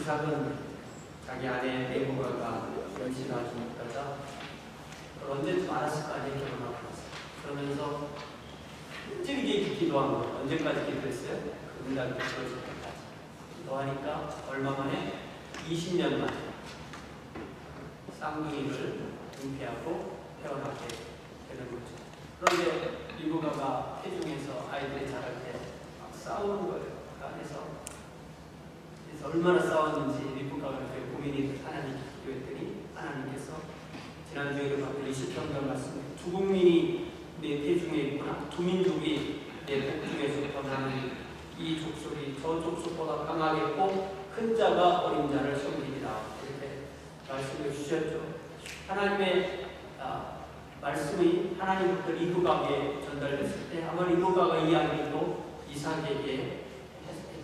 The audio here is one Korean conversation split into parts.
이삭은 자기 아내 레베카가 임신하지 못하자 언제쯤 알았을 거 아니에요. 결혼하고 나서. 그러면서 끈질기게 기도한 거예요. 언제까지 기도했어요? 그 응답이 주어질 때까지. 기도하니까 얼마 만에? 20년 만에 쌍둥이를 잉태하고 태어나게 되는 거죠. 그런데 리브가가 태중에서 아이들이 자랄 때 막 싸우는 거예요. 그 안에서. 그래서 얼마나 싸웠는지 리브가가 이렇게 고민이 하나님께 기도했더니 하나님께서 지난주에도 봤던 20편경 말씀, 두 국민이 내 태중에 있구나, 두 민족이 내 복중에서 번하는 이 족속이 저 족속보다 강하겠고 큰 자가 어린 자를 섬기리라, 이렇게 말씀을 주셨죠. 하나님의 말씀이 하나님부터 리브가에게 전달됐을 때 아마 리브가가 이야기도 이삭에게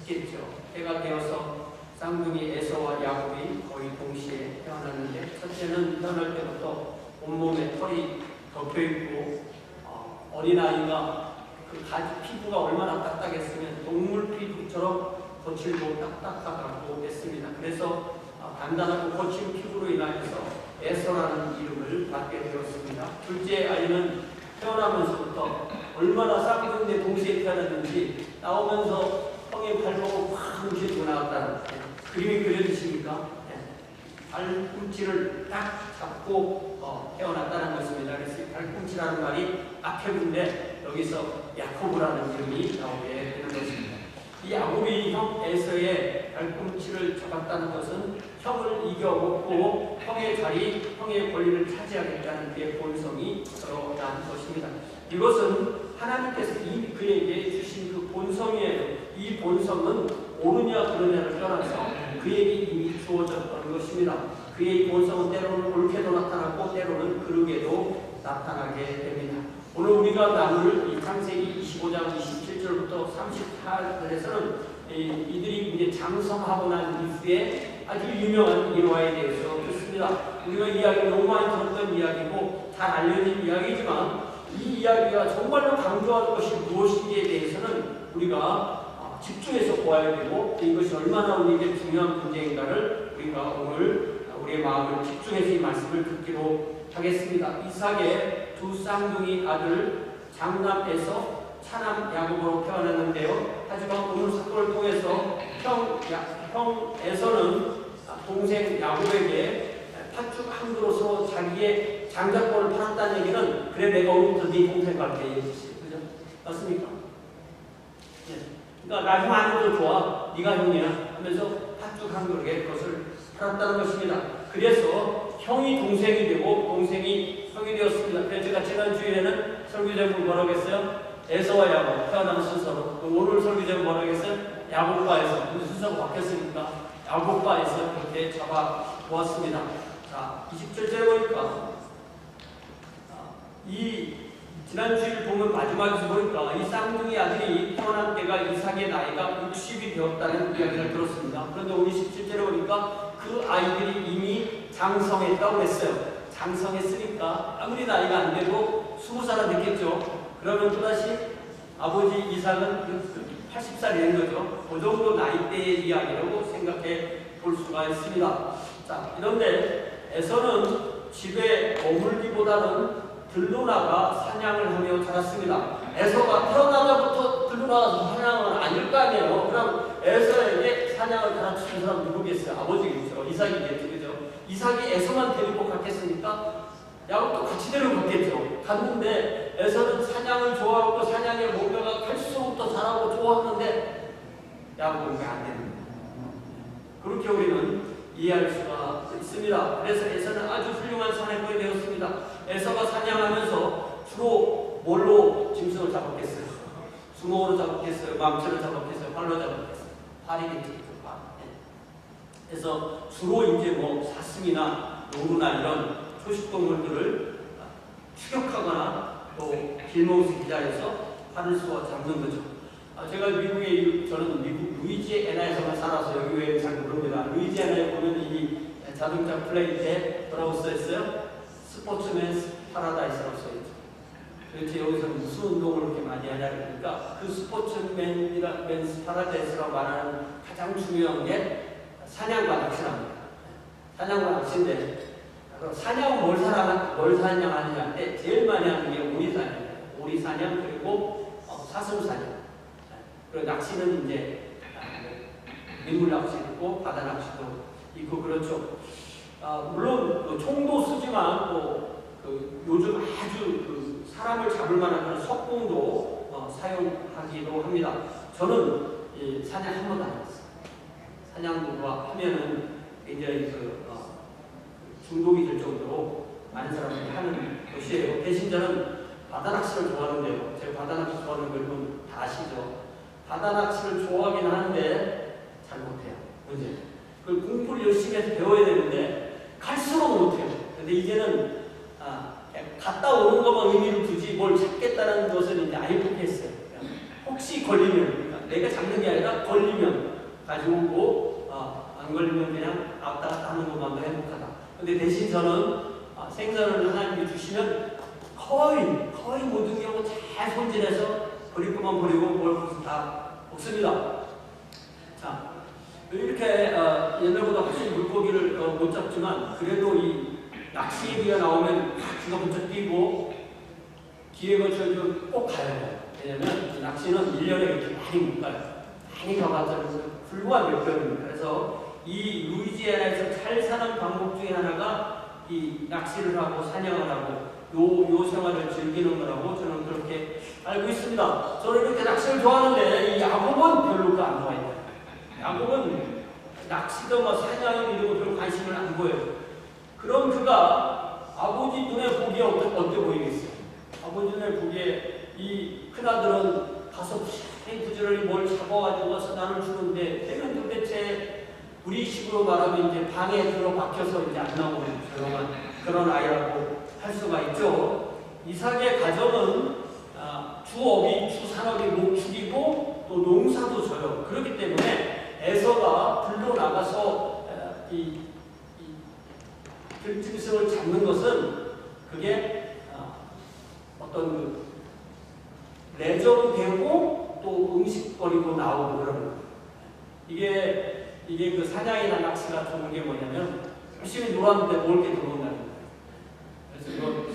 했겠죠. 때가 되어서 쌍둥이 에서와 야곱이 거의 동시에 태어났는데, 첫째는 태어날 때부터 온몸에 털이 덮여있고 어린아이가 그 피부가 얼마나 딱딱했으면 동물 피부처럼 거칠고 딱딱하다고 했습니다. 그래서 단단하고 거친 피부로 인하여서 에서라는 이름을 받게 되었습니다. 둘째 아이는 태어나면서부터 얼마나 쌍둥이인데 동시에 태어났는지 나오면서 형의 발목을 확 움켜쥐고 나왔다는 그림이 그려지십니까? 발꿈치를 딱 잡고 태어났다는 것입니다. 그래서 발꿈치라는 말이 아케브인데 여기서 야코브라는 이름이 나오게 되는 것입니다. 이 야곱이 형 에서의 발꿈치를 잡았다는 것은 형을 이겨먹고 형의 자리, 형의 권리를 차지하겠다는 그의 본성이 드러난 것입니다. 이것은 하나님께서 이미 그에게 주신 그 본성이에요. 이 본성은 옳으냐 그르냐를 떠나서 그에게 이미 주어졌던 것입니다. 그의 본성은 때로는 옳게도 나타나고 때로는 그르게도 나타나게 됩니다. 오늘 우리가 나눌 이 창세기 25장 27절부터 38절에서는 이들이 이제 장성하고 난 이후에 아주 유명한 일화에 대해서 듣습니다. 우리가 이야기 너무 많이 들었던 이야기고 잘 알려진 이야기지만 이 이야기가 정말로 강조하는 것이 무엇인지에 대해서는 우리가 집중해서 보아야 되고 이것이 얼마나 우리에게 중요한 문제인가를 우리가 오늘 우리의 마음을 집중해서 이 말씀을 듣기로 하겠습니다. 이삭의 두 쌍둥이 아들 장남에서 차남 야곱으로 태어났는데요. 하지만 오늘 사건을 통해서 형 에서는 동생 야곱에게 팥죽 한 그릇으로 자기의 장자권을 팔았다는 얘기는 그래 내가 오늘부터 네 동생 갈게 얘기지. 그죠? 맞습니까? 예. 그러니까 나 형 안 해도 좋아. 네가 형이야 하면서 팥죽 한 그릇에 그것을 팔았다는 것입니다. 그래서 형이 동생이 되고 동생이 형이 되었습니다. 그래서 제가 지난주에는 설교제목을 뭐라고 했어요? 에서와 야곱 태어난 순서로. 오늘 설교제목 뭐라고 했어요? 야곱과 에서. 무슨 순서가 바뀌었으니까 야곱과 에서 그렇게 잡아보았습니다. 자, 27절에 보니까 이 지난주일 보면 마지막에서 보니까 이 쌍둥이 아들이 태어난 때가 이삭의 나이가 60이 되었다는 이야기를 들었습니다. 그런데 오늘 27절에 보니까 그 아이들이 이미 장성했다고 했어요. 장성했으니까 아무리 나이가 안 돼도 20살은 됐겠죠. 그러면 또다시 아버지 이삭은 80살이 된 거죠. 그 정도 나이대의 이야기라고 생각해 볼 수가 있습니다. 자, 이런데 에서는 집에 머물기보다는 들로나가 사냥을 하며 자랐습니다. 에서가 태어나자부터 들로나가서 사냥은 아닐 거 아니에요. 그럼 에서에게 사냥을 가르치는 사람 누구겠어요? 아버지겠죠. 이삭이겠죠. 그죠? 이삭이 에서만 데리고 갔겠습니까? 야곱도 같이 데리고 갔겠죠. 갔는데 에서는 사냥을 좋아하고 사냥에 뭔가가 갈수록 잘하고 좋아하는데 야곱은 왜 안 되는 거예요? 그렇게 우리는 이해할 수가 있습니다. 그래서 에서는 아주 훌륭한 사냥꾼이 되었습니다. 에서가 사냥하면서 주로 뭘로 짐승을 잡았겠어요? 수목으로 잡았겠어요? 망치로 잡았겠어요? 활로 잡았겠어요? 활이겠죠. 그래서 주로 이제 뭐 사슴이나 노루나 이런 초식동물들을 추격하거나 또 길목에서 기다려서 활을 쏘아 잡는 거죠. 제가 저는 미국 루이지애나에서만 살아서 여기 왜 잘 모릅니다. 루이지애나에 보면 이 자동차 플레이트에 뭐라고 써있어요? 스포츠맨스 파라다이스라고 써있죠. 도대체 여기서 무슨 운동을 그렇게 많이 하냐 그러니까 그 스포츠맨스 파라다이스라고 말하는 가장 중요한 게 사냥과 낚시랍니다. 사냥과 낚시인데 사냥은 뭘 사냥하느냐 할 때 제일 많이 하는 게 오리 사냥이에요. 오리 사냥 그리고 사슴 사냥. 그리고 낚시는 이제 민물 낚시 있고 바다 낚시도 있고 그렇죠. 물론 총도 쓰지만 요즘 아주 사람을 잡을 만한 그런 석궁도 사용하기도 합니다. 저는 사냥 한 번도 안 했어요. 사냥과 하면은 굉장히 중독이 될 정도로 많은 사람들이 하는 것이에요. 대신 저는 바다 낚시를 좋아하는데요. 제가 바다 낚시 좋아하는 걸 다 아시죠? 바다 낚시를 좋아하긴 하는데 잘 못해요. 문제. 그 공부를 열심히 해서 배워야 되는데 갈수록 못해요. 근데 이제는 갔다 오는 것만 의미를 두지 뭘 잡겠다는 것은 이제 아예 포기했어요. 혹시 걸리면, 그러니까 내가 잡는 게 아니라 걸리면 가지고 오고 안 걸리면 그냥 왔다 갔다 하는 것만도 행복하다. 근데 대신 저는 생선을 하나님이 주시면 거의 모든 경우 잘 손질해서 버릴 것만 버리고 뭘 다 먹습니다. 자, 이렇게 옛날보다 훨씬 물고기를 못 잡지만 그래도 이 낚시 얘기가 나오면 귀가 번쩍 뛰고 기회 걸쳐 꼭 가야 돼요. 왜냐면 낚시는 1년에 이렇게 많이 못 가요. 많이 가봤자 불과 몇 개월입니다. 그래서 이 루이지애나에서 잘 사는 방법 중에 하나가 이 낚시를 하고 사냥을 하고 요 생활을 즐기는 거라고 저는 그렇게 알고 있습니다. 저는 이렇게 낚시를 좋아하는데 이 야곱은 별로 안 좋아해요. 야곱은 낚시도 사냥 이런 거 별 관심을 안 보여요. 그럼 그가 아버지 눈에 보기에 어때 보이겠어요? 아버지 눈에 보기에 이 큰아들은 가서 부지런히 뭘 잡아가지고 와서 나를 주는데 내가 도대체 우리 식으로 말하면 이제 방에 들어박혀서 이제 안 나오는 조용한 그런 아이라고 할 수가 있죠. 이삭의 가정은 주산업이 목축이고 또 농사도 져요. 그렇기 때문에 에서가 불로 나가서 이 들짐승을 잡는 것은 그게 어떤 레저도 되고 또 음식거리도 나오고 그런 거예요. 이게 그 사냥이나 낚시가 좋은 게 뭐냐면 열심히 놀았는데 먹을 게 들어온다는 거예요. 그래서 이건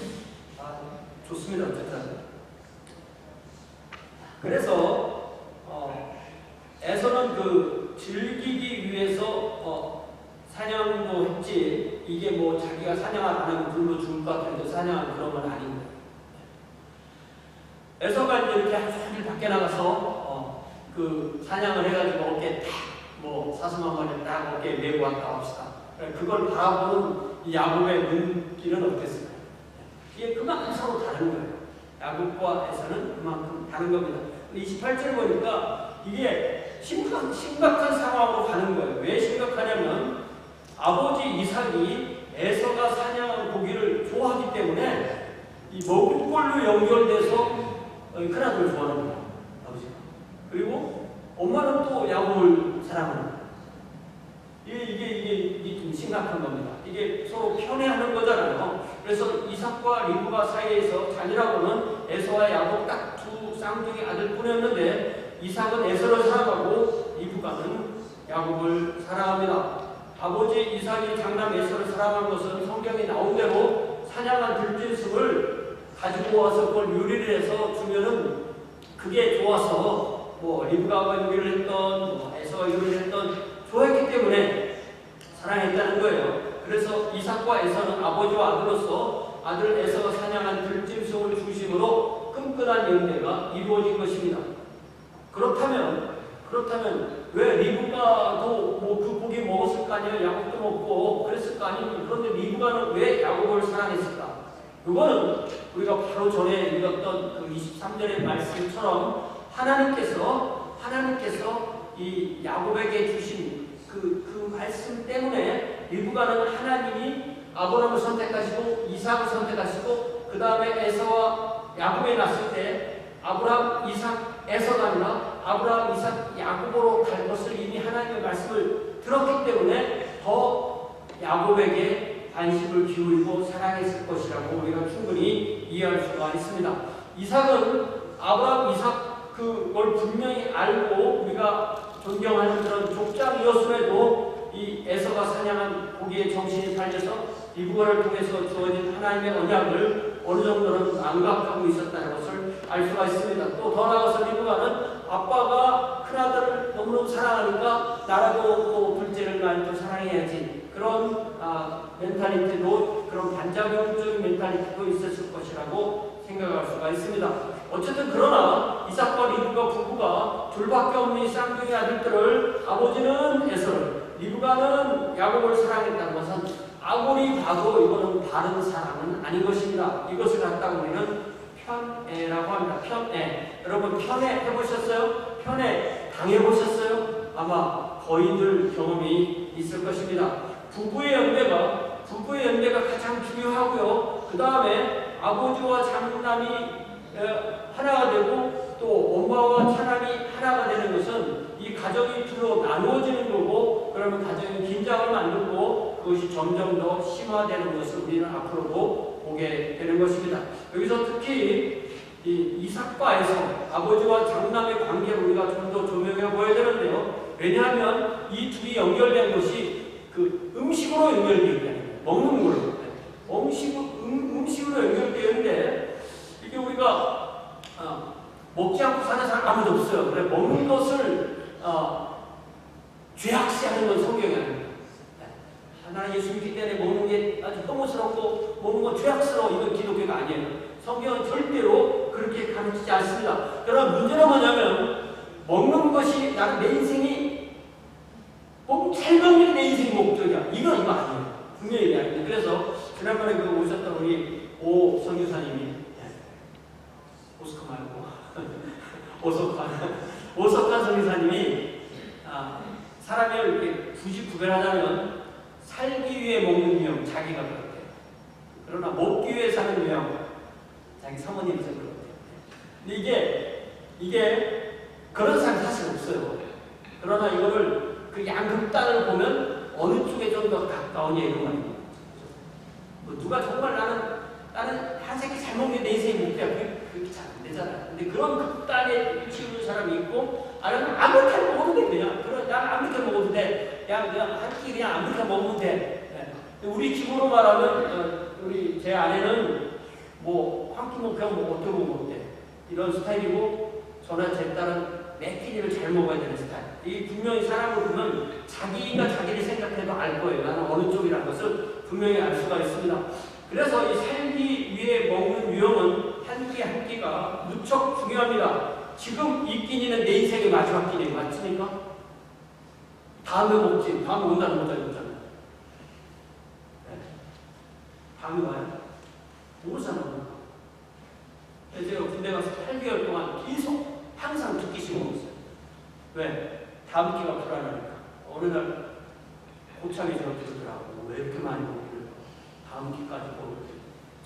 좋습니다. 어쨌든. 그래서 에서는 그 즐기기 위해서 사냥도 했지 이게 뭐 자기가 사냥을 안 하면 불로 죽을 것 같은데 사냥은 그런 건 아닙니다. 에서가 이제 이렇게 한 종일 밖에 나가서 그 사냥을 해가지고 어깨에 딱 사슴 한 마리 딱 어깨에 메고 왔다 합시다. 그걸 바라보는 이 야곱의 눈길은 어땠을까요? 이게 그만큼 서로 다른 거예요. 야곱과 에서는 그만큼 다른 겁니다. 28절 보니까 이게 심각한 상황으로 가는 거예요. 왜 심각하냐면 아버지 이삭이 에서가 사냥한 고기를 좋아하기 때문에 이 먹을 걸로 연결돼서 큰아들을 좋아하는 거예요. 아버지가. 그리고 엄마는 또 야곱을 사랑하는 거예요. 이게 좀 심각한 겁니다. 이게 서로 편애하는 거잖아요. 그래서 이삭과 리브가 사이에서 자녀라고는 에서와 야곱 딱 두 쌍둥이 아들뿐이었는데 이삭은 에서를 사랑하고 리브가는 야곱을 사랑합니다. 아버지 이삭이 장남 에서를 사랑한 것은 성경에 나온 대로 사냥한 들짐승을 가지고 와서 그걸 요리를 해서 주면은 그게 좋아서 리브가가 요리를 했던 에서가 요리를 했던 좋아했기 때문에 사랑했다는 거예요. 그래서 이삭과 에서는 아버지와 아들로서 아들 에서가 사냥한 들짐승을 중심으로 끈끈한 연대가 이루어진 것입니다. 그렇다면 왜 리브가도 그 고기 먹었을 거 아니에요? 야곱도 먹고 그랬을 거 아니에요? 그런데 리브가는 왜 야곱을 사랑했을까? 그거는 우리가 바로 전에 읽었던 그 23절의 말씀처럼 하나님께서 이 야곱에게 주신 그 말씀 때문에 리브가는 하나님이 아브라함을 선택하시고 이삭을 선택하시고 그 다음에 에서와 야곱에 났을 때 아브라함, 이삭, 에서가 아니라 아브라함, 이삭, 야곱으로 갈 것을 이미 하나님의 말씀을 들었기 때문에 더 야곱에게 관심을 기울이고 사랑했을 것이라고 우리가 충분히 이해할 수가 있습니다. 이삭은 아브라함, 이삭 그걸 분명히 알고 우리가 존경하는 그런 족장이었음에도 이 에서가 사냥한 고기에 정신이 팔려서 리브가를 통해서 주어진 하나님의 언약을 어느 정도는 망각하고 있었다는 것을 알 수가 있습니다. 또 더 나아가서 리브가는 아빠가 큰아들을 너무너무 사랑하니까 나라도 또 둘째를 날 또 사랑해야지, 그런 멘탈리티도, 그런 반작용적인 멘탈리티도 있었을 것이라고 생각할 수가 있습니다. 어쨌든 그러나 이삭과 리브가 부부가 둘밖에 없는 이 쌍둥이 아들들을 아버지는 에서를, 리브가는 야곱을 사랑했다는 것은 아무리 봐도 이거는 바른 사랑은 아닌 것입니다. 이것을 갖다가 우리는 편애라고 합니다. 편애. 여러분 편애 해보셨어요? 편애 당해보셨어요? 아마 거의들 경험이 있을 것입니다. 부부의 연대가 가장 중요하고요. 그 다음에 아버지와 장남이 하나가 되고 또 엄마와 차남이 하나가 되는 것은 이 가정이 둘로 나누어지는 거고, 그러면 가정이 긴장을 만들고 그것이 점점 더 심화되는 것을 우리는 앞으로도 보게 되는 것입니다. 여기서 특히 이 이삭과 에서 아버지와 장남의 관계를 우리가 좀 더 조명해 보여야 되는데요. 왜냐하면 이 둘이 연결된 것이 그 음식으로 연결되어 있다는 거예요. 먹는 걸로. 음식으로 연결되는데 이게 우리가 먹지 않고 사는 사람 아무도 없어요. 그래 먹는 것을 죄악시하는 건 성경이 아닙니다. 하나님 예수 믿기 때문에 먹는 게 아주 혐오스럽고 먹는 건 죄악스러워, 이건 기독교가 아니에요. 성경은 절대로 그렇게 가르치지 않습니다. 그러나 문제는 뭐냐면 먹는 것이 나는 내 인생이 잘 먹는 게 내 인생의 목적이야, 이거 아니에요. 분명히 이게 아닙니다. 그래서 지난번에 그 오셨던 우리 오 선교사님이 오스카 말고 오석환 선교사님이 사람을 이렇게 굳이 구별하자면 살기 위해 먹는 유형 자기가 그렇대요. 그러나 먹기 위해 사는 유형 자기 사모님이 그렇대요. 근데 이게 그런 사람 사실 없어요. 그러나 이거를 그 양극단을 보면 어느 쪽에 좀 더 가까우냐 이런 말입니다. 뭐 누가 정말 나는 한 새끼 잘 먹는 게 내 인생의 목표야, 그게 잘 안 되잖아. 근데 그런 극단에 치우는 사람이 있고, 아니면 아메리카노 먹어도 돼, 그냥. 난 아메리카노 먹어도 돼. 그냥 한 끼 그냥 아메리카노 먹으면 돼. 우리 집으로 말하면 우리 제 아내는 뭐 한 끼 먹고 그냥 어떻게 먹으면 돼. 이런 스타일이고, 저나 제 딸은 매 끼니를 잘 먹어야 되는 스타일. 이 분명히 사람을 보면 자기가 자기를 생각해도 알 거예요. 나는 어느 쪽이라는 것을 분명히 알 수가 있습니다. 그래서 이 살기 위해 먹는 유형은 한 끼 한 끼가 무척 중요합니다. 지금 이 끼니는 내 인생의 마지막 끼니 맞습니까? 다음에 먹지. 다음에 온다는 거잖아요. 네. 다음에 와요? 모르잖아요. 제가 군대 가서 8개월 동안 계속 항상 두 끼씩 먹었어요. 왜? 다음 끼가 불안하니까. 어느 날 고참이 저한테 그러더라고. 왜 이렇게 많이 먹기를 다음 끼까지 먹을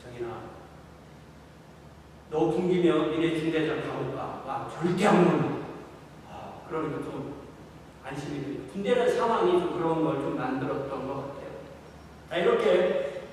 정인아, 너 굶기면 니네 중대장 감옥 가. 절대 안 먹는다. 그러니까 좀 안심이 돼요. 군대라는 상황이 좀 그런 걸 좀 만들었던 것 같아요. 이렇게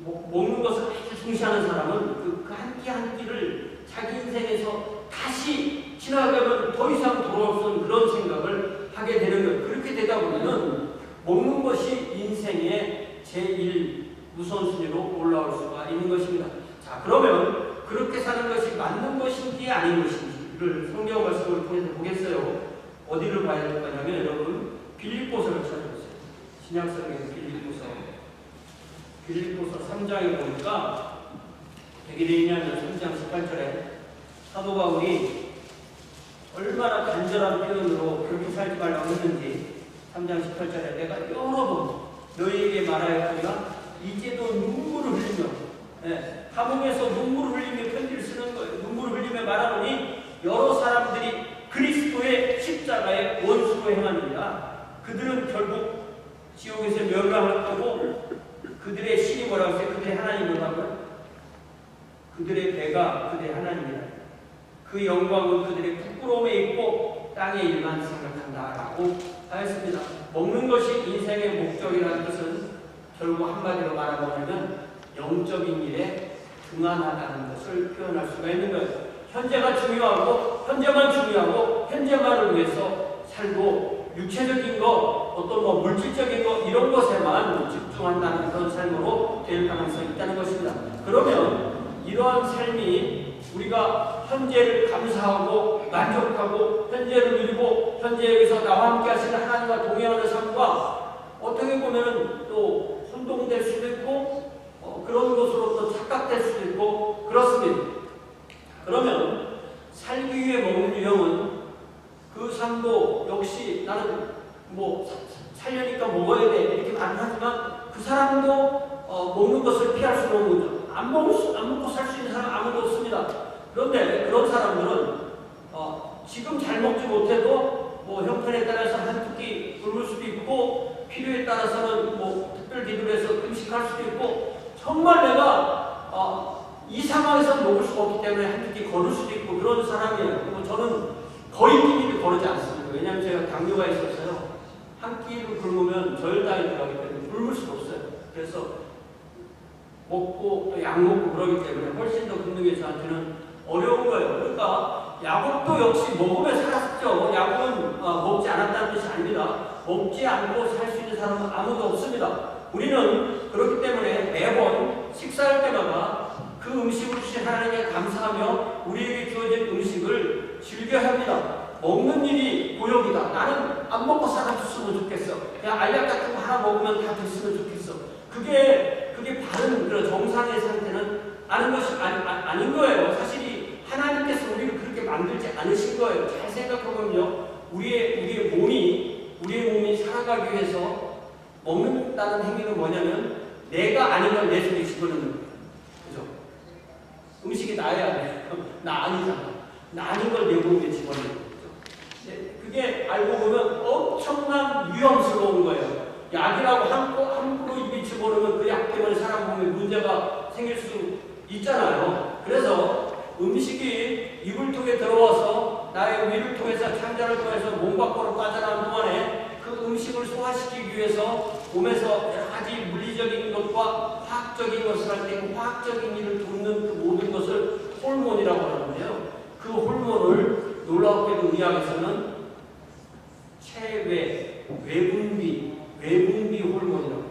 먹는 것을 아주 중시하는 사람은 그 한 끼 한 끼를 자기 인생에서 다시 지나가면 더 이상 돌아올 수 없는 그런 생각을 하게 되는 거예요. 그렇게 되다 보면은 먹는 것이 인생의 제1 우선순위로 올라올 수가 있는 것입니다. 자, 그러면 그렇게 사는 것이 맞는 것인지 아닌 것인지를 성경 말씀을 통해서 보겠어요. 어디를 봐야 될 거냐면 여러분 빌립보서를 찾아보세요. 신약성경에서 빌립보서 3장에 보니까 되게 되어 있냐면 3장 18절에 사도 바울이 얼마나 간절한 표현으로 그렇게 살지 말라고 했는지 3장 18절에 내가 여러 번 너희에게 말하였거니와 이제도 눈물을 흘리며 감옥에서 눈물을 흘리며 편지를 쓰는 거예요. 눈물을 흘리며 말하노니 여러 사람들이 그리스도의 십자가의 원수로 행하느니라. 그들은 결국 지옥에서 멸망할 거고 그들의 신이 뭐라고 했어요? 그들의 하나님이 뭐라고요? 그들의 배가 그들의 하나님이라. 그 영광은 그들의 부끄러움에 있고 땅의 일만 생각한다라고 하였습니다. 먹는 것이 인생의 목적이라는 뜻은 결국 한마디로 말하자면 영적인 일에 등한하다는 것을 표현할 수가 있는 거예요. 현재가 중요하고 현재만 중요하고 현재만을 위해서 살고 육체적인 거, 어떤 뭐 물질적인 거 이런 것에만 집중한다는 그런 삶으로 될 가능성이 있다는 것입니다. 그러면 이러한 삶이 우리가 현재를 감사하고 만족하고 현재를 누리고 현재 여기서 나와 함께 하시는 하나님과 동행하는 삶과 어떻게 보면 또 혼동될 수도 있고 그런 것으로 또 착각될 수도 있고 그렇습니다. 그러면 살기 위해 먹는 유형은 그 삶도 역시 나는 뭐 살려니까 먹어야 돼 이렇게 말은 하지만 그 사람도 먹는 것을 피할 수 없는 거죠. 안 먹고 살 수 있는 사람 아무도 없습니다. 그런데 그런 사람들은 지금 잘 먹지 못해도 뭐 형편에 따라서 한 끼 굶을 수도 있고 필요에 따라서는 뭐 특별 기도를 해서 금식할 수도 있고 정말 내가 이 상황에서 먹을 수가 없기 때문에 한 끼 걸을 수도 있고 그런 사람이에요. 그리고 저는 거의 끼니를 거르지 않습니다. 왜냐하면 제가 당뇨가 있었어요. 한 끼를 굶으면 저혈당이 들어가기 때문에 굶을 수가 없어요. 그래서 먹고 또 약 먹고 그러기 때문에 훨씬 더 굶는 게 저한테는 어려운 거예요. 그러니까 야곱도 역시 먹으면 살았죠. 야곱은 먹지 않았다는 뜻이 아닙니다. 먹지 않고 살 수 있는 사람은 아무도 없습니다. 우리는 그렇기 때문에 매번 식사할 때마다 그 음식을 주신 하나님께 감사하며 우리에게 주어진 음식을 즐겨야 합니다. 먹는 일이 고역이다. 나는 안 먹고 살았으면 좋겠어. 그냥 알약 같은 거 하나 먹으면 다 됐으면 좋겠어. 그게 바른 그런 정상의 상태는 아닌 것이 아닌 거예요. 사실이 하나님께서 우리를 그렇게 만들지 않으신 거예요. 잘 생각해보면요. 우리의 몸이 살아가기 위해서 먹는다는 행위는 뭐냐면 내가 아닌 걸 내 속에 집어넣는 거예요. 그죠? 음식이 나야 돼. 나 아니잖아. 나 아닌 걸 내 몸에 집어넣는 거예요. 그게 알고 보면 엄청난 위험스러운 거예요. 약이라고 함부로 입에 집어넣으면 그 약 때문에 사람 몸에 문제가 생길 수 있잖아요. 그래서 음식이 이불통에 들어와서 나의 위를 통해서 창자를 통해서 몸 밖으로 빠져나온 동안에 그 음식을 소화시키기 위해서 몸에서 여러 가지 물리적인 것과 화학적인 것을 할 때 화학적인 일을 돕는 그 모든 것을 호르몬이라고 하는데요. 그 호르몬을 놀랍게도 의학에서는 외분비 호르몬이라고 해요.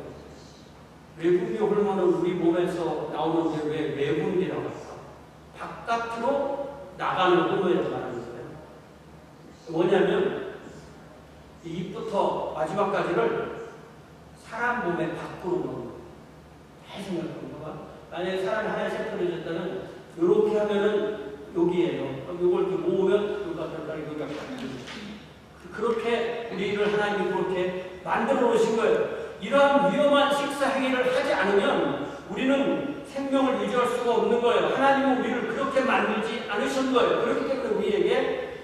외분비 호르몬은 우리 몸에서 나오는데 왜 외분비라고 할까? 바깥으로 나가는 호르몬이라고 하는 거예요. 뭐냐면 입부터 마지막까지를 사람 몸의 밖으로 넣는 거예요. 잘 생각해보면 만약에 사람이 하얀색 그려졌다면 이렇게 하면은 여기에요. 이걸 이렇게 모으면 여기가 그렇게 우리를 하나님이 그렇게 만들어 놓으신 거예요. 이러한 위험한 식사 행위를 하지 않으면 우리는 생명을 유지할 수가 없는 거예요. 하나님은 우리를 그렇게 만들지 않으신 거예요. 그렇기 때문에 우리에게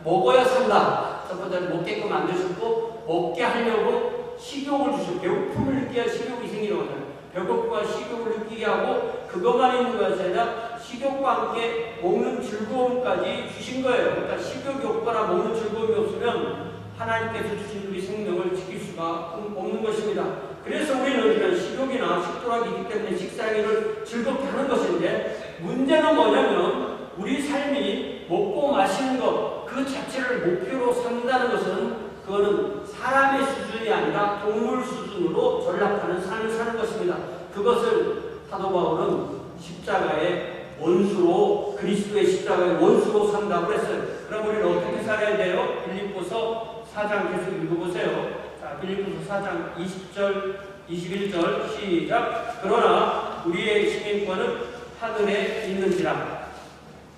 먹어야 산다. 첫 번째는 먹게끔 만드셨고 먹게 하려고 식욕을 주셨고 배고픔을 느끼게 할 식욕이 생기는 거잖아요. 배고픔과 식욕을 느끼게 하고 그것만 있는 것이 아니라 식욕과 함께 먹는 즐거움까지 주신 거예요. 그러니까 식욕이 없거나 먹는 즐거움이 없으면 하나님께서 주신 우리 생명을 지킬 수가 없는 것입니다. 그래서 우리는 이런 식욕이나 식도락이기 때문에 식사행위를 즐겁게 하는 것인데 문제는 뭐냐면 우리 삶이 먹고 마시는 것 그 자체를 목표로 삼는다는 것은 그거는 사람의 수준이 아니라 동물 수준으로 전락하는 삶을 사는 것입니다. 그것을 사도 바울은 십자가의 원수로 그리스도의 십자가의 원수로 산다고 했어요. 그럼 우리는 어떻게 살아야 돼요? 빌립보서 4장 계속 읽어보세요. 자, 빌립보서 4장 20절 21절 시작. 그러나 우리의 시민권은 하늘에 있는지라.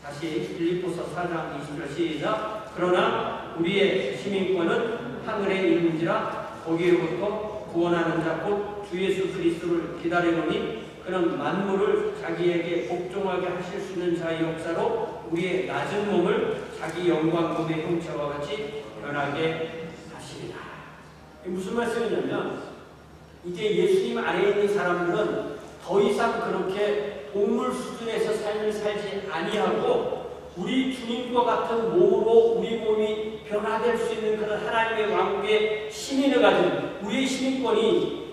다시 빌립보서 4장 20절 시작. 그러나 우리의 시민권은 하늘에 있는지라. 거기로부터 구원하는 자 곧 주 예수 그리스도를 기다리노니 그는 만물을 자기에게 복종하게 하실 수 있는 자의 역사로 우리의 낮은 몸을 자기 영광 몸의 형체와 같이 변하게 하시리라. 이게 무슨 말씀이냐면 이제 예수님 안에 있는 사람들은 더 이상 그렇게 동물 수준에서 삶을 살지 아니하고 우리 주님과 같은 몸으로 우리 몸이 변화될 수 있는 그런 하나님의 왕국의 시민을 가진 우리의 시민권이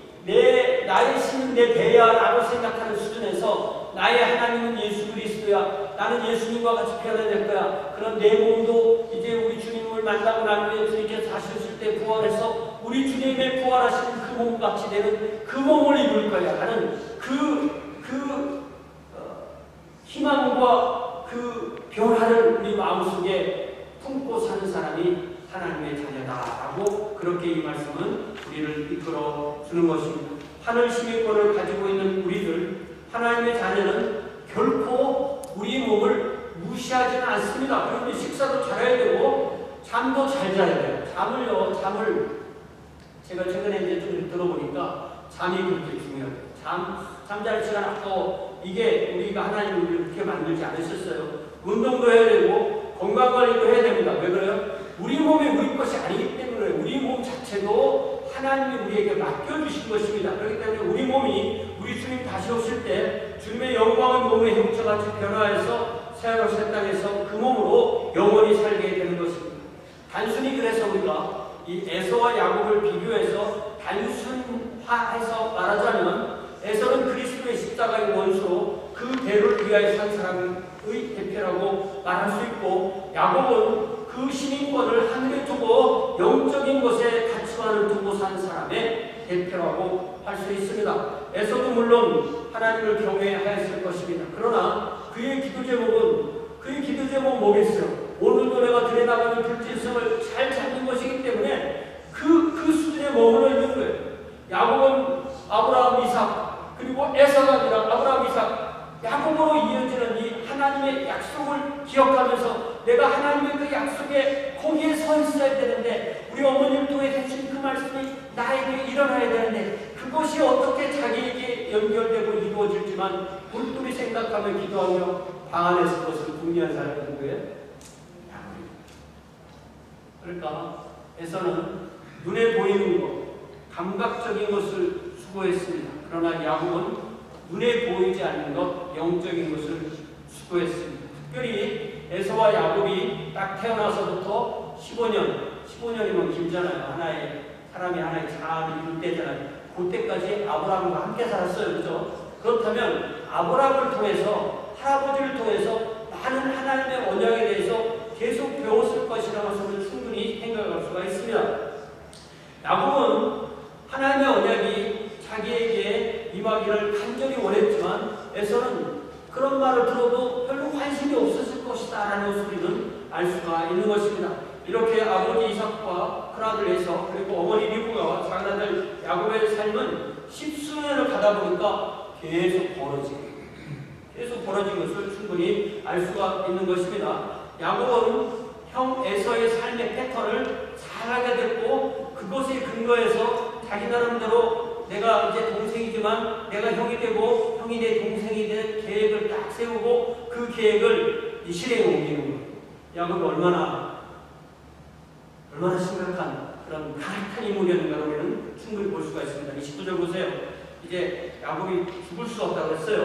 나의 신은 내 배야라고 생각하는 수준에서 나의 하나님은 예수 그리스도야 나는 예수님과 같이 변화될 거야. 그럼 내 몸도 이제 우리 주님을 만나고 난 후에 주님께서 다시 오실 때 부활해서 우리 주님의 부활하신 그 몸같이 되는 그 몸을 입을 거야 하는 희망과 그 변화를 우리 마음속에 품고 사는 사람이 하나님의 자녀다라고 그렇게 이 말씀은 우리를 이끌어 주는 것입니다. 하늘 시민권을 가지고 있는 우리들, 하나님의 자녀는 결코 우리 몸을 무시하지는 않습니다. 그런데 식사도 잘해야 되고 잠도 잘 자야 돼요. 잠을 제가 최근에 이제 좀 들어보니까 잠이 그렇게 중요해요. 잠잘 시간 아까 이게 우리가 하나님이 우리를 그렇게 만들지 않으셨어요. 운동도 해야 되고 건강관리도 해야 됩니다. 왜 그래요? 우리 몸이 우리 것이 아니기 때문에 우리 몸 자체도 하나님이 우리에게 맡겨주신 것입니다. 그렇기 때문에 우리 몸이 우리 주님 다시 오실 때 주님의 영광의 몸의 형체같이 변화해서 새하늘 새 땅에서 그 몸으로 영원히 살게 되는 것입니다. 단순히 그래서 우리가 이 에서와 야곱을 비교해서 단순화해서 말하자면 에서는 그리스도의 십자가의 원수로 그 배를 위하여 산 사람의 대표라고 말할 수 있고, 야곱은 그 시민권을 하늘에 두고 영적인 것에 가치관을 두고 산 사람의 대표라고 할 수 있습니다. 에서도 물론 하나님을 경외하였을 것입니다. 그러나 그의 기도 제목은 뭐겠어요? 오늘도 내가 들여다보는 불진성을 잘 잡는 것이기 때문에 그 수준에 머물러 있는 거예요. 야곱은 아브라함, 이삭, 그리고 에서가 아니라 아브라함, 이삭, 야곱으로 이어지는 이 하나님의 약속을 기억하면서 내가 하나님의 그 약속에 거기에 서 있어야 되는데, 우리 어머니를 통해 해주신 그 말씀이 나에게 일어나야 되는데 그것이 어떻게 자기에게 연결되고 이루어질지만 굴뚝이 생각하며 기도하며 방 안에서 그것을 궁리한 사람이 누구예요? 야곱입니다. 그러니까 에서는 눈에 보이는 것, 감각적인 것을 수고했습니다. 그러나 야곱은 눈에 보이지 않는 것, 영적인 것을 수고했습니다. 특별히 에서와 야곱이 딱 태어나서부터 15년이면 길잖아요. 사람이 하나의 자아를 이룰 때잖아요. 그때까지 아브라함과 함께 살았어요. 그렇죠? 그렇다면 아브라함을 통해서, 할아버지를 통해서 많은 하나님의 언약에 대해서 계속 배웠을 것이라는 것을 충분히 생각할 수가 있습니다. 야곱은 하나님의 언약이 자기에게 임하기를 간절히 원했지만 에서는 그런 말을 들어도 별로 관심이 없었을 것이다 라는 소리는 알 수가 있는 것입니다. 이렇게 아버지 이삭과 큰아들 에서, 그리고 어머니 리브가와 작은아들 야곱의 삶은 10수년을 가다 보니까 계속 벌어진 것을 충분히 알 수가 있는 것입니다. 야곱은 형 에서의 삶의 패턴을 잘 알게 됐고, 그것에 근거해서 자기 나름대로 내가 이제 동생이지만 내가 형이 되고 형이 내 동생이 된 계획을 딱 세우고 그 계획을 실행에 옮기는 거예요. 야곱이 얼마나 심각한 그런 가혹한 인물이었는가 우리는 충분히 볼 수가 있습니다. 29절 보세요. 이제 야곱이 죽을 수 없다고 했어요.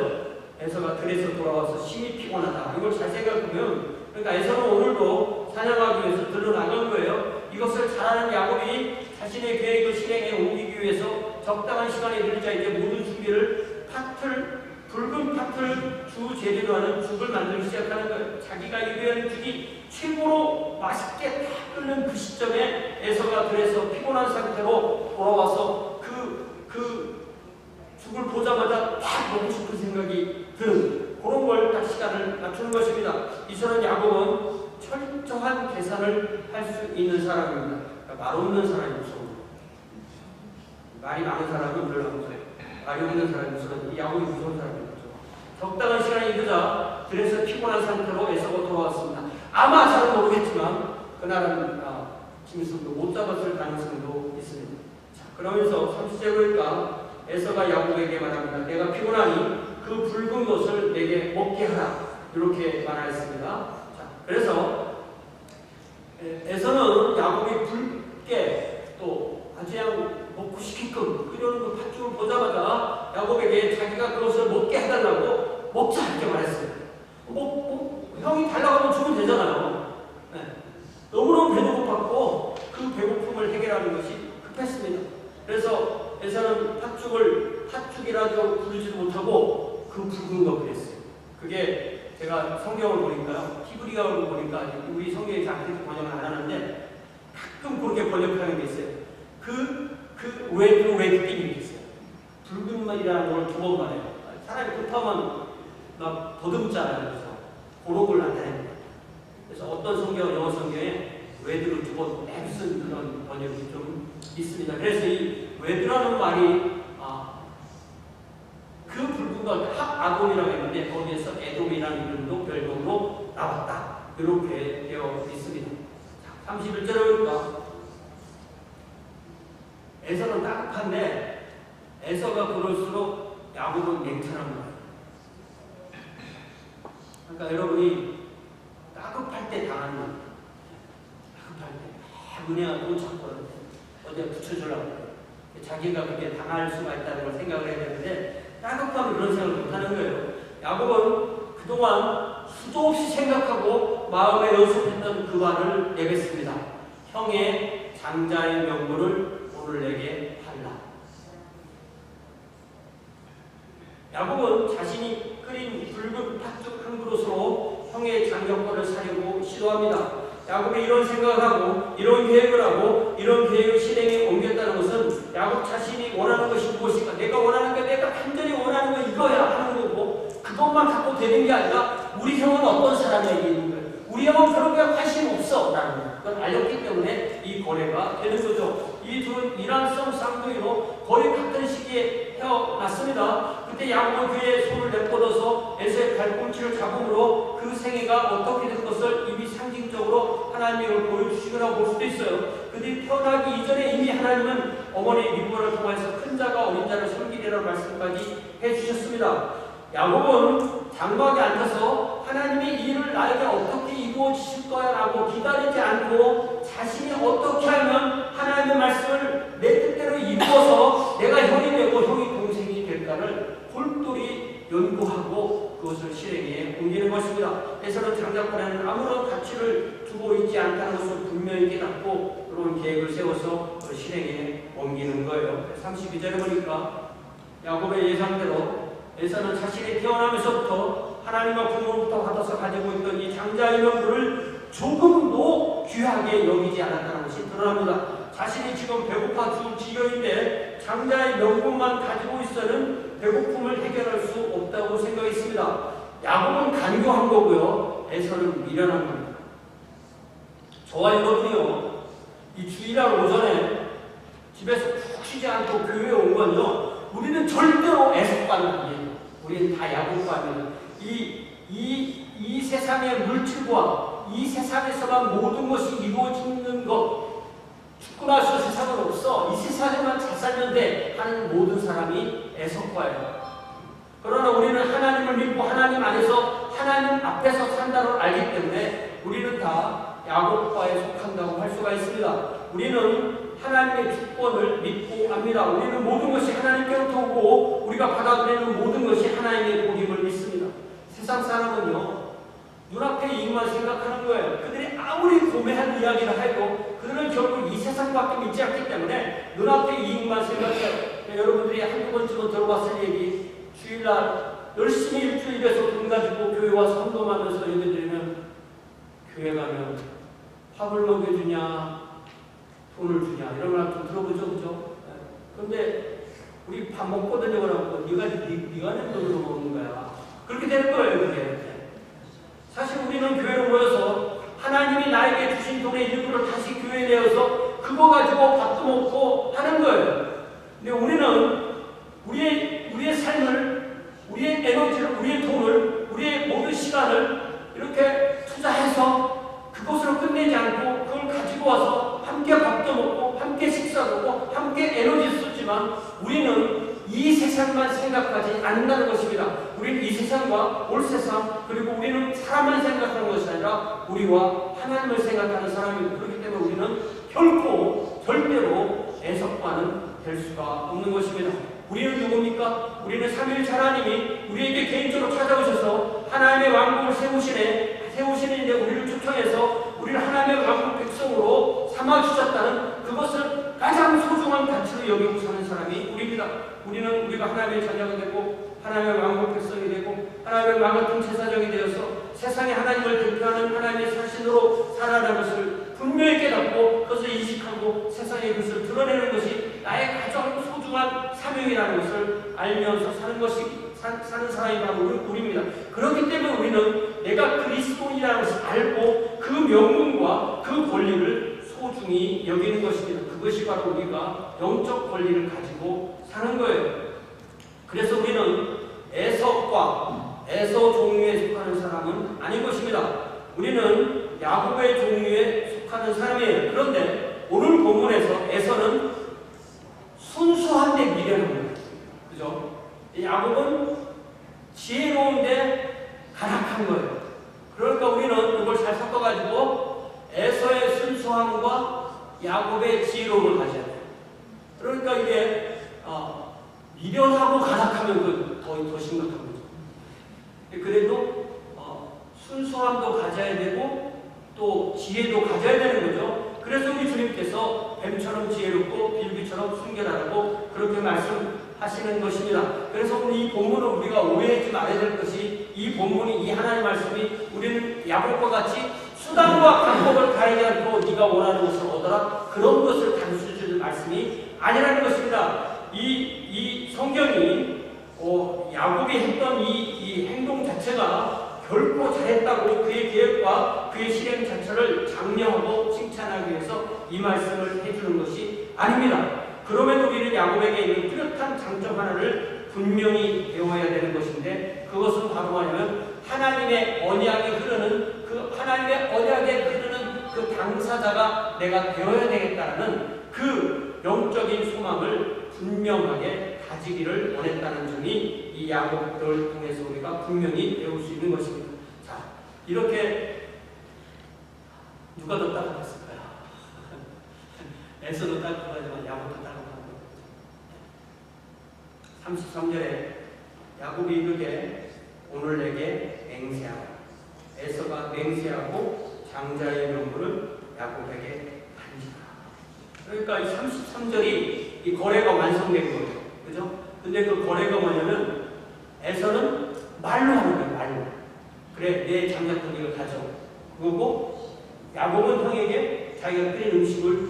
에서가 들에서 돌아와서 심히 피곤하다. 이걸 잘 생각해보면, 그러니까 에서는 오늘도 사냥하기 위해서 들러 나간 거예요. 이것을 잘하는 야곱이 자신의 계획을 실행에 옮기기 위해서 적당한 시간에 이르자 이제 모든 준비를 붉은 팥을 주 재료로 하는 죽을 만들기 시작하는 거예요. 자기가 요리하는 죽이 최고로 맛있게 다 끓는 그 시점에 에서가 들에서 피곤한 상태로 돌아와서 그 죽을 보자마자 딱 먹고 싶은 생각이 드는 그런 걸 딱 시간을 맞추는 것입니다. 이처럼 야곱은 철저한 계산을 할 수 있는 사람입니다. 그러니까 말 없는 사람이 무서워요. 말이 많은 사람은 별로 안 무서워요. 말이 없는 사람이 무서워요. 이 야곱이 무서운 사람이죠. 적당한 시간이 이르자 들에서 피곤한 상태로 에서가 돌아왔습니다. 아마 잘은 모르겠지만 그날은 짐승도 못 잡았을 가능성도 있습니다. 자, 그러면서 30절 보니까 에서가 야곱에게 말합니다. 내가 피곤하니 그 붉은 것을 내게 먹게 하라. 이렇게 말하였습니다. 자, 그래서 에서는 야곱이 붉게 또 아주 그냥 먹고 싶게끔 끓여놓은 그 팥죽을 보자마자 야곱에게 자기가 그것을 먹게 해달라고 먹자 이렇게 말했어요. 형이 달라고 하면 주면 되잖아요. 네. 너무너무 배도 고팠고 그 배고픔을 해결하는 것이 급했습니다. 그래서 에서는 팥죽이라도 부르지도 못하고 그 붉은 거 그랬어요. 그게 제가 성경을 보니까요, 히브리어를 보니까 우리 성경에 잘 번역을 안 하는데 가끔 그렇게 번역하는 게 있어요. 레드 띵이 있어요. 붉은 말이라는 걸 2번 말해요. 사람이 급하면 막 더듬잖아요. 그래서 고록을 나타냅니다. 그래서 어떤 성경, 영어 성경에 레드를 2번 쓴 그런 번역이 좀 있습니다. 그래서 이 레드라는 말이 그 붉은 걸 아곤이라고 했는데 거기에서 에돔이라는 이름도 별명으로 나왔다. 이렇게 되어 있습니다. 31절을 볼까? 에서는 따뜻한데 에서가 그럴수록 야곱은 냉철한 거예요. 그러니까 여러분이 따급할 때 당하는 거예요. 따급할 때 은혜가 또 찾고 어디에 붙여주려고 해요. 자기가 그렇게 당할 수가 있다는 걸 생각을 해야 되는데 따급하면 그런 생각을 못하는 거예요. 야곱은 그동안 수도 없이 생각하고 마음에 연습했던 그 말을 내뱉습니다. 형의 장자의 명분을 오늘 내게 하리라. 야곱은 자신이 끓인 붉은 팥죽 한 그릇으로 형의 장정권을 사려고 시도합니다. 야곱이 이런 생각을 하고 이런 계획을 하고 이런 계획을 실행에 옮겼다는 것은 야곱 자신이 원하는 것이 무엇인가, 내가 원하는 게 내가 완전히 원하는 거 이거야 하는 거고, 그것만 갖고 되는 게 아니라 우리 형은 어떤 사람에게 있는 거예요. 우리 형은 그런 거에 관심 없어 라는 거예요. 그걸 알렸기 때문에 이 거래가 되는 거죠. 이 둘은 이란성 쌍둥이로 거의 같은 시기에 태어났습니다. 그때 야곱은 그의 손을 내뻗어서 에서의 발꿈치를 잡음으로 그 생애가 어떻게 될 것을 이미 상징적으로 하나님이 보여주시거나 볼 수도 있어요. 그들이 태어나기 이전에 이미 하나님은 어머니 리브가를 통해서 큰 자가 어린 자를 섬기리라는 말씀까지 해주셨습니다. 야곱은 장막에 앉아서 하나님이 이 일을 나에게 어떻게 이루어지실 거야 라고 기다리지 않고 자신이 어떻게 하면 하나님의 말씀을 내 뜻대로 이루어서 내가 형이 되고 형이 동생이 될까를 골똘히 연구하고 그것을 실행에 옮기는 것입니다. 에서는 장자권에는 아무런 가치를 두고 있지 않다는 것을 분명히 깨닫고 그런 계획을 세워서 실행에 옮기는 거예요. 32절에 보니까 야곱의 예상대로 에서는 자신이 태어나면서부터 하나님과 부모로부터 받아서 가지고 있던 이 장자의 명분을 조금도 귀하게 여기지 않았다는 것이 드러납니다. 자신이 지금 배고파 죽을 지경인데 장자의 명분만 가지고 있어는 배고픔을 해결할 수 없다고 생각했습니다. 야곱은 간교한 거고요. 에서는 미련한 겁니다. 저와 여러분이요, 이 주일날 오전에 집에서 푹 쉬지 않고 교회에 온 건요, 우리는 절대로 애석과는 아니에요. 우리는 다 야곱과입니다. 이 세상의 물질과 이 세상에서만 모든 것이 이루어지는 것, 죽고 나서 세상은 없어, 이 세상에만 잘 살면 돼 하는 모든 사람이 애석과예요. 그러나 우리는 하나님을 믿고 하나님 안에서 하나님 앞에서 산다는 걸 알기 때문에 우리는 다 야곱과에 속한다고 할 수가 있습니다. 우리는 하나님의 주권을 믿고 압니다. 우리는 모든 것이 하나님께로부터 오고 우리가 받아들이는 모든 것이 하나님의 복임을 믿습니다. 세상 사람은요, 눈앞의 이익만 생각하는 거예요. 그들이 아무리 고매한 이야기를 해도 그들은 결국 이 세상밖에 믿지 않기 때문에 눈앞의 이익만 생각해요. 여러분들이 한두 번쯤은 들어봤을 얘기, 주일날 열심히 일주일에서 돈 가지고 교회 와서 헌금하면서 예배드리면 교회 가면 밥을 먹여주냐 돈을 주냐 이런 말 좀 들어보죠, 그죠? 그런데 우리 밥 먹거든요, 그러고 네가 내 돈으로 먹는 거야. 그렇게 되는 거예요, 그게. 사실 우리는 교회로 모여서 하나님이 나에게 주신 돈의 일부를 다시 교회에 내어서 그거 가지고 밥도 먹고 하는 거예요. 근데 우리는 우리의 삶을, 우리의 에너지를, 우리의 돈을, 우리의 모든 시간을 이렇게 투자해서 그것으로 끝내지 않고 그걸 가지고 와서 함께 밥도 먹고 함께 식사도 하고 함께 에너지 쓰지만 우리는 이 세상만 생각하지 않는다는 것입니다. 우리는 이 세상과 올 세상, 그리고 우리는 사람만 생각하는 것이 아니라 우리와 하나님을 생각하는 사람입니다. 그렇기 때문에 우리는 결코 절대로 애석과는 될 수가 없는 것입니다. 우리는 누굽니까? 우리는 삼위일체 하나님이 우리에게 개인적으로 찾아오셔서 하나님의 왕국을 세우시는데 우리를 초청해서 우리를 하나님의 왕국 백성으로 삼아주셨다는 그것을 가장 소중한 가치로 여기고 사는 사람이 우리입니다. 우리가 하나님의 자녀가 되고 하나님의 왕국 백성이 되고 하나님의 마같은 제사장이 되어서 세상에 하나님을 대표하는 하나님의 사신으로 살아가는 것을 분명히 깨닫고 그것을 인식하고 세상에 그것을 드러내는 것이 나의 가장 소중한 사명이라는 것을 알면서 사는 사람이 바로 우리입니다. 그렇기 때문에 우리는 내가 그리스도인이라는 것을 알고 그 명분과 그 권리를 소중히 여기는 것입니다. 그것이 바로 우리가 영적 권리를 가지고 사는 거예요. 그래서 우리는 에서 종류에 속하는 사람은 아닌 것입니다. 우리는 야곱의 종류에 속하는 사람이에요. 그런데 오늘 본문에서 에서는 순수한데 미련합니다. 그죠? 야곱은 지혜로운데 간악한 거예요. 그러니까 우리는 이걸 잘 섞어가지고 에서의 순수함과 야곱의 지혜로움을 가져야 돼요. 그러니까 이게 미련하고 간악하면 더 심각한 거죠. 그래도 순수함도 가져야 되고 또 지혜도 가져야 되는 거죠. 그래서 우리 주님께서 뱀처럼 지혜롭고 빌비처럼 순결하라고 그렇게 말씀하시는 것입니다. 그래서 오늘 이 본문을 우리가 오해하지 말아야 될 것이 이 본문이 이 하나님의 말씀이 우리는 야곱과 같이 수단과 방법을 가리지 않고 네가 원하는 것을 얻어라 그런 것을 가르쳐주는 말씀이 아니라는 것입니다. 이 성경이 야곱이 했던 이 행동 자체가 결코 잘했다고 그의 계획과 그의 실행 자체를 장려하고 칭찬하기 위해서 이 말씀을 해주는 것이 아닙니다. 그럼에도 우리는 야곱에게 있는 뚜렷한 장점 하나를 분명히 배워야 되는 것인데 그것은 바로 뭐냐면 하나님의 언약이 흐르는 그 당사자가 내가 되어야 되겠다는 그 영적인 소망을 분명하게 가지기를 원했다는 점이 이 야곱을 통해서 우리가 분명히 배울 수 있는 것입니다. 자, 이렇게 누가 더 따뜻했을까요? 에서도 따뜻하지만 야곱도 따뜻한 거예요. 33절에 야곱이 이르되 오늘 내게 맹세하라. 에서가 맹세하고 장자의 명분을 야곱에게 간지라. 그러니까 이 33절이 이 거래가 완성된 거예요. 그죠? 근데 그 거래가 뭐냐면 에서는 말로 하는 거예요. 말로. 그래 내 장자권 이걸 가져. 그리고 야곱은 형에게 자기가 끓인 음식을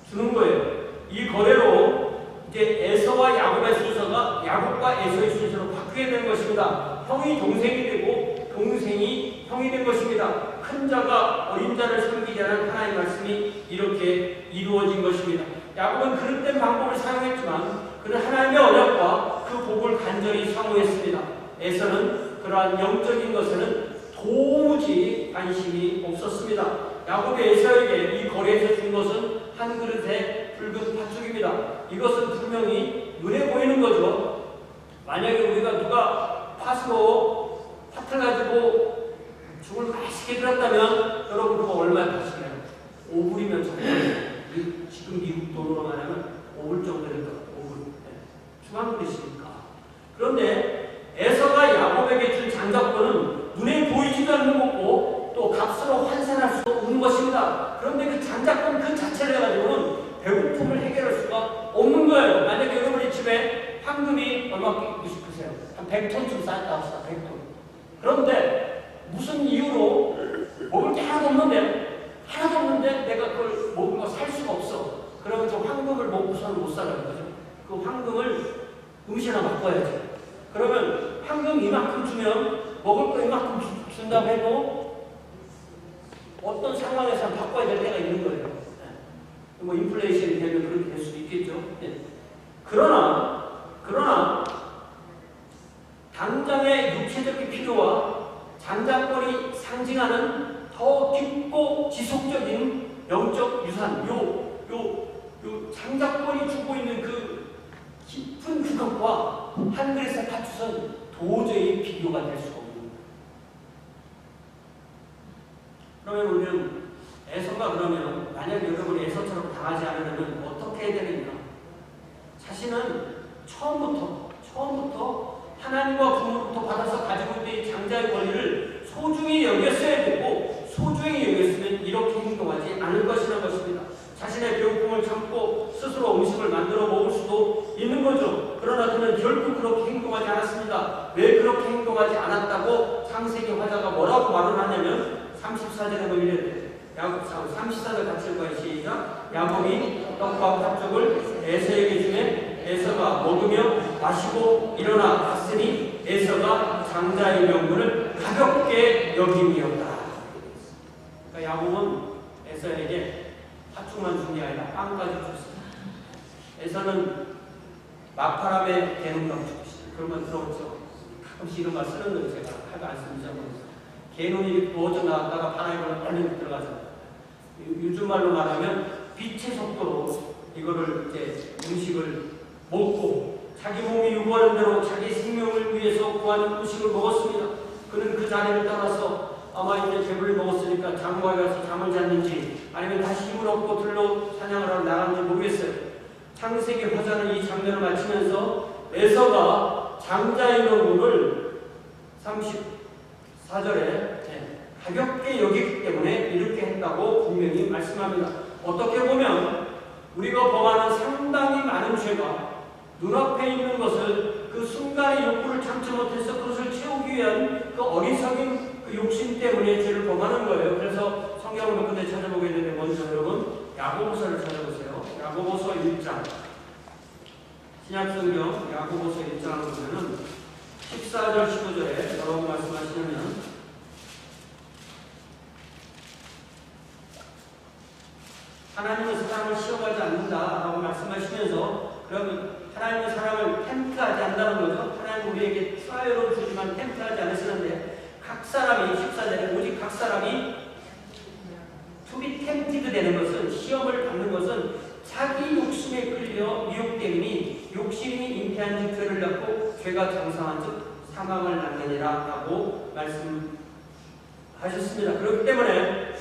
주는 거예요. 이 거래로 이제 에서와 야곱의 순서가 야곱과 에서의 순서로 바뀌게 되는 것입니다. 형이 동생이 되고 동생이 형이 된 것입니다. 큰 자가 어린 자를 섬기자는 하나님의 말씀이 이렇게 이루어진 것입니다. 야곱은 그릇된 방법을 사용했지만 그는 하나님의 언약과 그 복을 간절히 사모했습니다. 에서는 그러한 영적인 것에는 도무지 관심이 없었습니다. 야곱이 에서에게 이 거래에서 준 것은 한 그릇의 붉은 팥죽입니다. 이것은 분명히 눈에 보이는 거죠. 만약에 우리가 누가 팥을 가지고 죽을 맛있게 들었다면 여러분 그거 얼마에 파시나요? 5불이면 정말 지금 미국 돈으로 말하면 5불 정도 된다. 5불. 중앙불이시니까. 그런데 에서가 야곱에게 준 장자권은 눈에 보이지도 않는 거고 또 값으로 환산할 수 없는 것입니다. 그런데 그 장자권 그 자체를 가지고는 배고픔을 해결할 수가 없는 거예요. 만약에 여러분이 집에 황금이 얼마 끼고 싶으세요? 한 100톤쯤 쌓였다 합시다. 100톤. 그런데 무슨 이유로 먹을 게 하나도 없는데 내가 그걸 먹은 거 살 수가 없어. 그러면 저 황금을 먹고서는 못 살아요. 그죠? 그 황금을 음식이나 바꿔야지. 그러면 황금 이만큼 주면 먹을 거 이만큼 준다고 해도 어떤 상황에서 바꿔야 될 때가 있는 거예요. 뭐 인플레이션이 되면 그렇게 될 수도 있겠죠. 그러나 당장의 육체적인 필요와 장자권이 상징하는 더 깊고 지속적인 영적 유산, 요 장자권이 주고 있는 그 깊은 그것과 한 그릇의 팥죽은 도저히 비교가 될 수가 없는 거예요. 그러면 우리는 에서가 그러면 만약에 여러분이 에서처럼 당하지 않으려면 어떻게 해야 되는가? 자신은 처음부터 하나님과 부모로부터 받아서 가지고 있는 장자의 권리를 소중히 여겼어야 되고 소중히 여겼으면 이렇게 행동하지 않을 것이라는 것입니다. 자신의 배고픔을 참고 스스로 음식을 만들어 먹을 수도 있는 거죠. 그러나 그는 결국 그렇게 행동하지 않았습니다. 왜 그렇게 행동하지 않았다 말을 하냐면 34절에 보면 이래요. 34절 같이 읽어요. 시작. 야곱이 떡과 팥죽을 에서에게 주매 에서가 먹으며 마시고 일어나 갔으니 에서가 장자의 명분을 가볍게 여김이었다. 그러니까 야곱은 에서에게 팥죽만 준 게 아니라 빵까지 줬습니다. 에서는 막바람에 개눈감 줬습니다. 그런 건 들어오죠. 가끔씩 이런 말 쓰는 거 제가 하지 않습니다. 개눈이 부어져 나왔다가 바람에 빨리 들어가잖아요. 요즘 말로 말하면 빛의 속도로 이거를 이제 음식을 먹고 자기 몸이 요구하는 대로 자기 생명을 위해서 구하는 음식을 먹었습니다. 그는 그 자리를 떠나서 아마 이제 배불리 먹었으니까 장과에 가서 잠을 잤는지 아니면 다시 힘을 얻고 들로 사냥을 하러 나갔는지 모르겠어요. 창세기 화자는 이 장면을 마치면서 에서가 장자의 명분을 34절에 가볍게 여기기 때문에 이렇게 했다고 분명히 말씀합니다. 어떻게 보면 우리가 범하는 상당히 많은 죄가 눈앞에 있는 것을 그 순간의 욕구를 참지 못해서 그것을 채우기 위한 그 어리석은 그 욕심 때문에 죄를 범하는 거예요. 그래서 성경을 몇 군데 찾아보게 되는데 먼저 여러분 야고보서를 찾아보세요. 야고보서 1장 신약성경 야고보서 1장을 보면은 14절 15절에 여러분 말씀하시면 하나님은 사람을 시험하지 않는다라고 말씀하시면서 그러면 하나님은 사람을 템트하지 않는다는 거죠. 하나님은 우리에게 트라이얼을 주지만 템트하지 않으시는데 각 사람이 14절에 오직 각 사람이 to be tempted 되는 것은 시험을 받는 것은 자기 욕심에 끌려 미혹되니 욕심이 잉태한 즉 죄를 낳고 죄가 장성한 즉 사망을 낳느니라 라고 말씀하셨습니다. 그렇기 때문에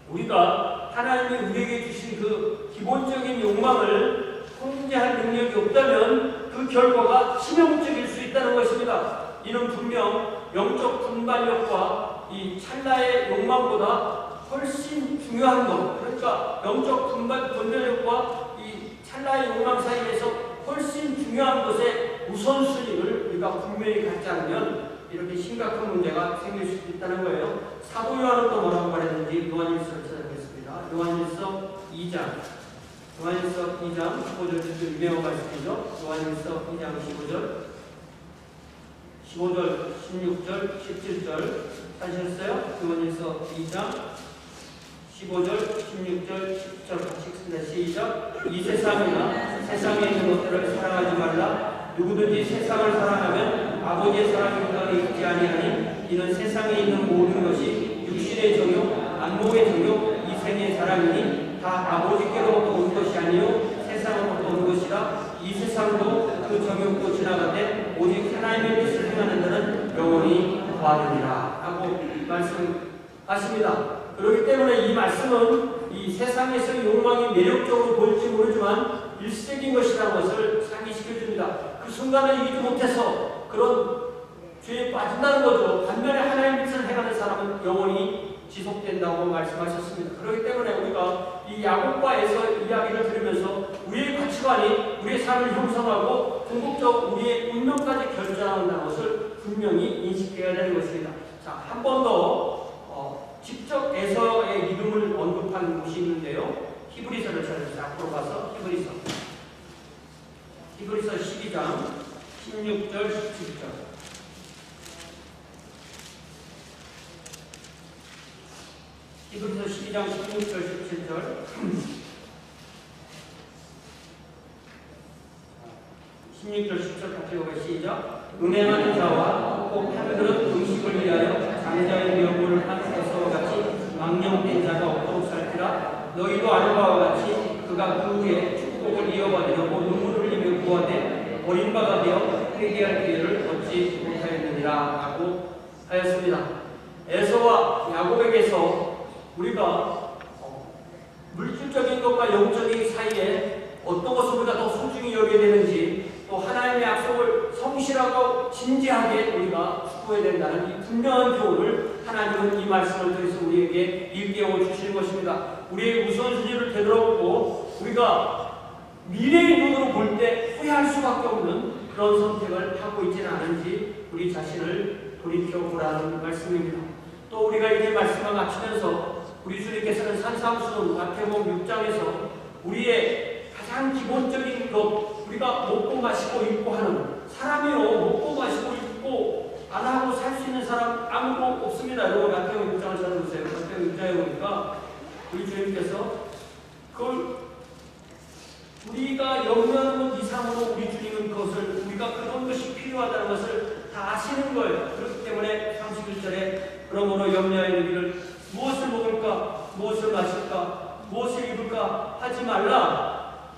우리가 하나님이 우리에게 주신 그 기본적인 욕망을 통제할 능력이 없다면 그 결과가 치명적일 수 있다는 것입니다. 이는 분명 영적 분발력과 이 찰나의 욕망보다 훨씬 중요한 것, 그러니까 영적 분별력과 이 찰나의 욕망 사이에서 훨씬 중요한 것의 우선순위를 우리가 분명히 갖지 않으면 이렇게 심각한 문제가 생길 수 있다는 거예요. 사도 요한은 또 뭐라고 말했는지 요한일서를 찾아보겠습니다. 요한일서 2장 15절 유명한 말씀이죠. 요한일서 2장 15절 16절 17절 하셨어요? 요한일서 2장 15절 16절 17절 같이 읽습니다. 시작. 이 세상이나 세상에 있는 것들을 사랑하지 말라. 누구든지 세상을 사랑하면 아버지의 사랑이 그 안에 있지 아니하니 이는 세상에 있는 모든 것이 육신의 정욕, 안목의 정욕, 이생의 사랑이니 다 아버지께로부터 온 것이 아니요 세상으로부터 온 것이라. 이 세상도 그 정욕도 지나가되 오직 하나님의 뜻을 행하는 자는 영원히 거하느니라 라고 말씀하십니다. 그렇기 때문에 이 말씀은 이 세상에서 욕망이 매력적으로 보일지 모르지만 일시적인 것이라는 것을 상기시켜줍니다. 그 순간을 이기지 못해서 그런 죄에 빠진다는 거죠. 반면에 하나님의 뜻을 행하는 사람은 영원히 지속된다고 말씀하셨습니다. 그렇기 때문에 우리가 이 야곱과 에서 이야기를 들으면서 우리의 가치관이 우리의 삶을 형성하고 궁극적 우리의 운명까지 결정한다는 것을 분명히 인식해야 되는 것입니다. 자, 한 번 더 직접 에서의 믿음을 언급한 곳이 있는데요. 히브리서를 찾아주세요. 앞으로 가서 히브리서 12장 16절 17절 히브리서 12장 16절 17절 16절 10절 같이 읽어봐요. 시작. 은행하는 자와 꼭 한 그릇 음식을 위하여 장자의 명분을 한 에서와 같이 망령된 자가 없도록 살피라. 너희도 아는 바와 같이 그가 그 후에 축복을 이어받으려고 눈물을 흘리며 구하되 버림바가 되어 회개할 기회를 얻지 못하였느니라 라고 하였습니다. 에서와 야곱에게서 우리가 물질적인 것과 영적인 사이에 어떤 것을 우리가 더 소중히 여겨야 되는지 또 하나님의 약속을 성실하고 진지하게 우리가 추구해야 된다는 이 분명한 교훈을 하나님은 이 말씀을 통해서 우리에게 일깨워 주시는 것입니다. 우리의 우선순위를 되돌아보고 우리가 미래의 눈으로 볼 때 후회할 수밖에 없는 그런 선택을 하고 있지는 않은지 우리 자신을 돌이켜보라는 말씀입니다. 또 우리가 이제 말씀을 마치면서 우리 주님께서는 산상수훈 마태복음 6장에서 우리의 가장 기본적인 것, 우리가 먹고 마시고 입고 하는, 사람이요 먹고 마시고 입고 안 하고 살 수 있는 사람 아무도 없습니다. 여러분 마태복음 6장을 찾아보세요. 마태복음 6장에 보니까 우리 주님께서 그걸 우리가 염려하는 것 이상으로 우리 주님은 그것을, 우리가 그런 것이 필요하다는 것을 다 아시는 거예요. 그렇기 때문에 31절에 그러므로 염려하여 이르기를 무엇을 먹을까, 무엇을 마실까, 무엇을 입을까 하지 말라.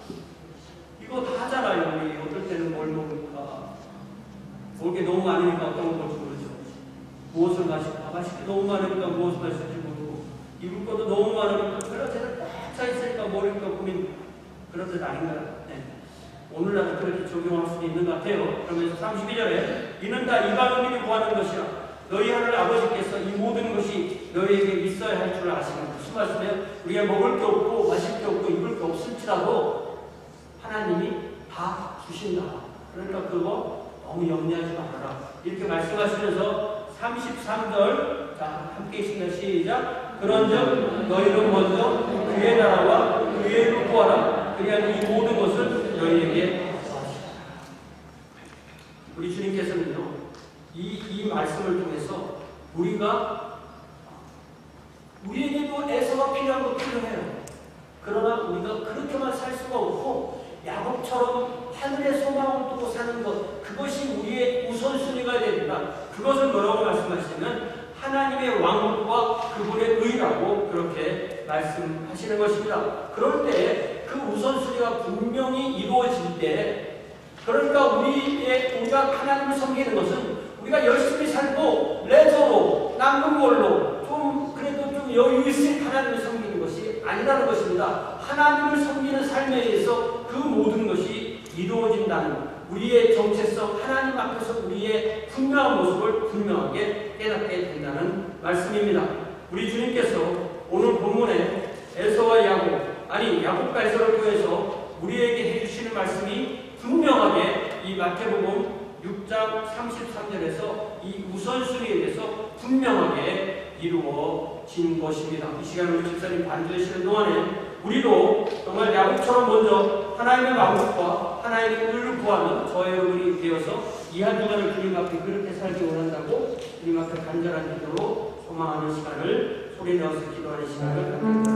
이거 다 하잖아요. 우리 어떨 때는 뭘 먹을까, 먹을 게 너무 많으니까 어떤 걸 먹을지 모르죠. 무엇을 마실까, 마실 게 너무 많으니까 무엇을 마실지 모르고, 입을 것도 너무 많으니까 그런 데는 꽉 차 있으니까 모르니까 고민. 그런 뜻 아닌가요? 네. 오늘날은 그렇게 적용할 수도 있는 것 같아요. 그러면서 32절에 이는 다 이방인이 구하는 것이라 너희 하늘 아버지께서 이 모든 것이 너희에게 있어야 할 줄 아시는. 무슨 말씀이에요? 우리가 먹을 게 없고 마실 게 없고 입을 게 없을지라도 하나님이 다 주신다. 그러니까 그거 너무 염려하지 말아라. 이렇게 말씀하시면서 33절, 자 함께 읽습니다. 시작. 그런즉 너희는 먼저 그의 나라와 그의 의를 구하라. 그리하면 이 모든 것을 너희에게 더하시리라. 우리 주님께서는요, 이 말씀을 통해서 우리에게도 애서가 필요한 거 필요해요. 그러나 우리가 그렇게만 살 수가 없고 야곱처럼 하늘의 소망을 두고 사는 것, 그것이 우리의 우선순위가 됩니다. 그것을 뭐라고 말씀하시냐면 하나님의 왕국과 그분의 의라고 그렇게 말씀하시는 것입니다. 그럴 때 그 우선순위가 분명히 이루어질 때, 그러니까 우리가 하나님을 섬기는 것은 우리가 열심히 살고 레저로 남는 걸로 그래도 좀 여유 있을 하나님을 섬기는 것이 아니라는 것입니다. 하나님을 섬기는 삶에 의해서 그 모든 것이 이루어진다는 우리의 정체성, 하나님 앞에서 우리의 분명한 모습을 분명하게 깨닫게 된다는 말씀입니다. 우리 주님께서 오늘 본문에 에서와 야곱과 에서를 통해서 우리에게 해주시는 말씀이 분명하게 이 마태복음 6장 33절에서 이 우선순위에 대해서 분명하게 이루어진 것입니다. 이 시간에 우리 집사님 반주하시는 동안에 우리도 정말 야곱처럼 먼저 하나님의 왕국과 하나님의 의를 구하는 저의 여러분이 되어서 이 한 주간을 주님 앞에 그렇게 살기 원한다고 주님 앞에 간절한 기도로 소망하는 시간을, 소리 내어서 기도하는 시간을 갖습니다.